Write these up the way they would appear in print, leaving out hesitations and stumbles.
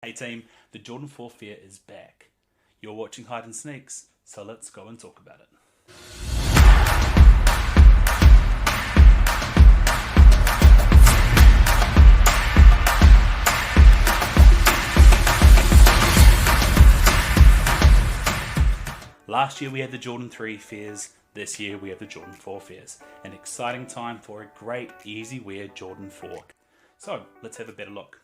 Hey team, the Jordan 4 fear is back. You're watching Hide and Sneaks, so let's go and talk about it. Last year we had the Jordan 3 fears, this year we have the Jordan 4 fears. An exciting time for a great easy wear Jordan 4. So let's have a better look.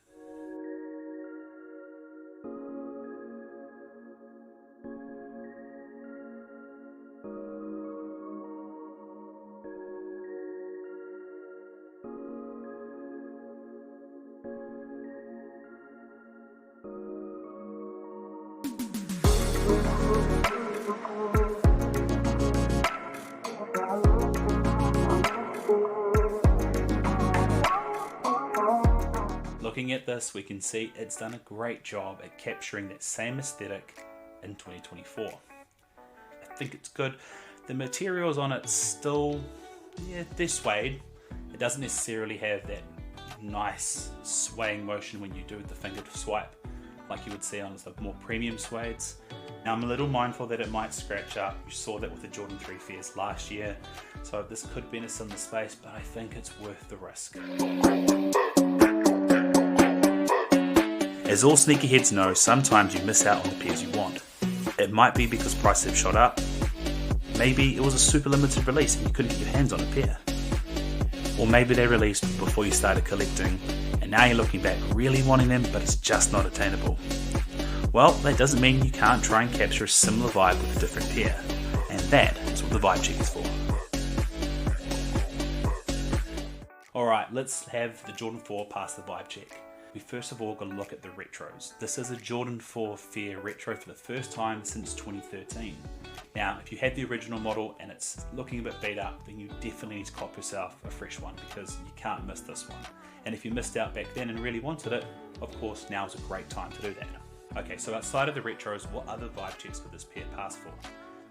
Looking at this, we can see it's done a great job at capturing that same aesthetic in 2024. I think it's good. The materials on it still, they're suede. It doesn't necessarily have that nice swaying motion when you do the finger swipe like you would see on the more premium suedes. Now I'm a little mindful that it might scratch up. You saw that with the Jordan 3 fears last year, so this could be in a similar space, but I think it's worth the risk. As all sneakerheads know, sometimes you miss out on the pairs you want. It might be because prices have shot up. Maybe it was a super limited release and you couldn't get your hands on a pair. Or maybe they released before you started collecting and now you're looking back really wanting them, but it's just not attainable. Well, that doesn't mean you can't try and capture a similar vibe with a different pair. And that is what the vibe check is for. Alright, let's have the Jordan 4 pass the vibe check. We first of all got to look at the retros. This is a Jordan 4 Fair retro for the first time since 2013. Now, if you had the original model and it's looking a bit beat up, then you definitely need to cop yourself a fresh one because you can't miss this one. And if you missed out back then and really wanted it, of course, now is a great time to do that. Okay, so outside of the retros, what other vibe checks could this pair pass for?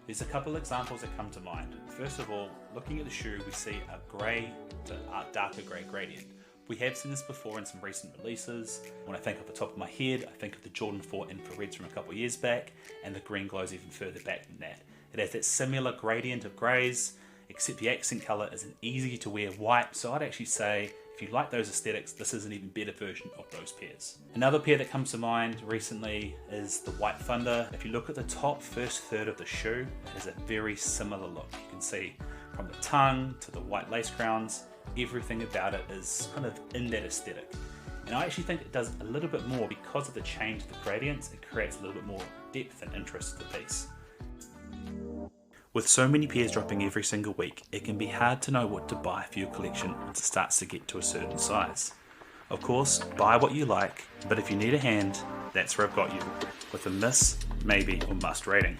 There's a couple examples that come to mind. First of all, looking at the shoe, we see a grey to darker grey gradient. We have seen this before in some recent releases. When I think off the top of my head, I think of the Jordan 4 infrareds from a couple of years back, and the green glows even further back than that. It has that similar gradient of greys, except the accent colour is an easy to wear white, so I'd actually say if you like those aesthetics, this is an even better version of those pairs. Another pair that comes to mind recently is the White Thunder. If you look at the top first third of the shoe, it has a very similar look. You can see from the tongue to the white lace crowns, everything about it is kind of in that aesthetic. And I actually think it does a little bit more because of the change of the gradients. It creates a little bit more depth and interest to the piece. With so many pairs dropping every single week, it can be hard to know what to buy for your collection once it starts to get to a certain size. Of course, buy what you like, but if you need a hand, that's where I've got you, with a miss, maybe, or must rating.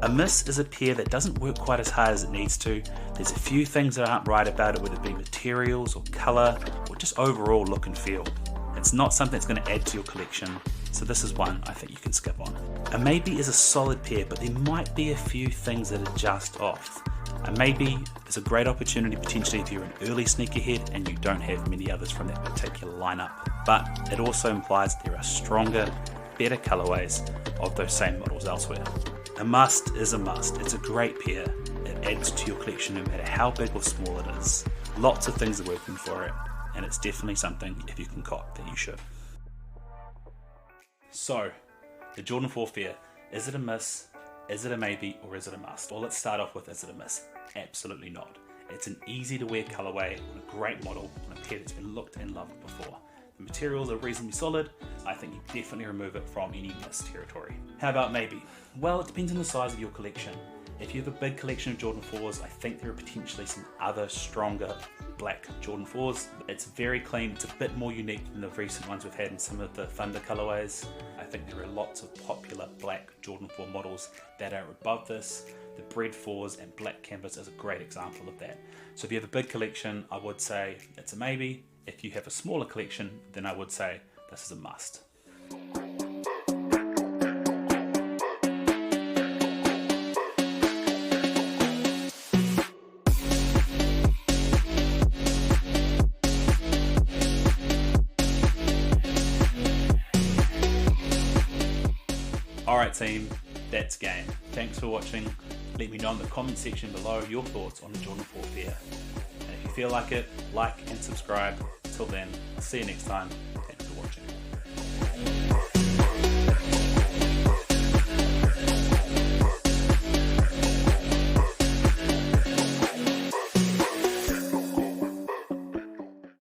A miss is a pair that doesn't work quite as hard as it needs to. There's a few things that aren't right about it, whether it be materials or colour or just overall look and feel. It's not something that's going to add to your collection, so this is one I think you can skip on. A maybe is a solid pair, but there might be a few things that are just off. A maybe is a great opportunity potentially if you're an early sneakerhead and you don't have many others from that particular lineup, but it also implies there are stronger, better colourways of those same models elsewhere. A must is a must. It's a great pair. It adds to your collection no matter how big or small it is. Lots of things are working for it, and it's definitely something, if you can cop, that you should. So, the Jordan 4 Fair, is it a miss, is it a maybe, or is it a must? Well, let's start off with, is it a miss? Absolutely not. It's an easy to wear colourway on a great model, on a pair that's been looked and loved before. The materials are reasonably solid. I think you definitely remove it from any miss territory. How about maybe? Well, it depends on the size of your collection. If you have a big collection of Jordan 4s, I think there are potentially some other stronger black Jordan 4s. It's very clean, it's a bit more unique than the recent ones we've had in some of the Thunder colorways. I think there are lots of popular black Jordan 4 models that are above this. The Bread 4s and Black Canvas is a great example of that. So if you have a big collection, I would say it's a maybe. If you have a smaller collection, then I would say this is a must. Alright team, that's game. Thanks for watching. Let me know in the comment section below your thoughts on the Jordan 4 Fair. And if you feel like it, like and subscribe. Until then, I'll see you next time. Thanks.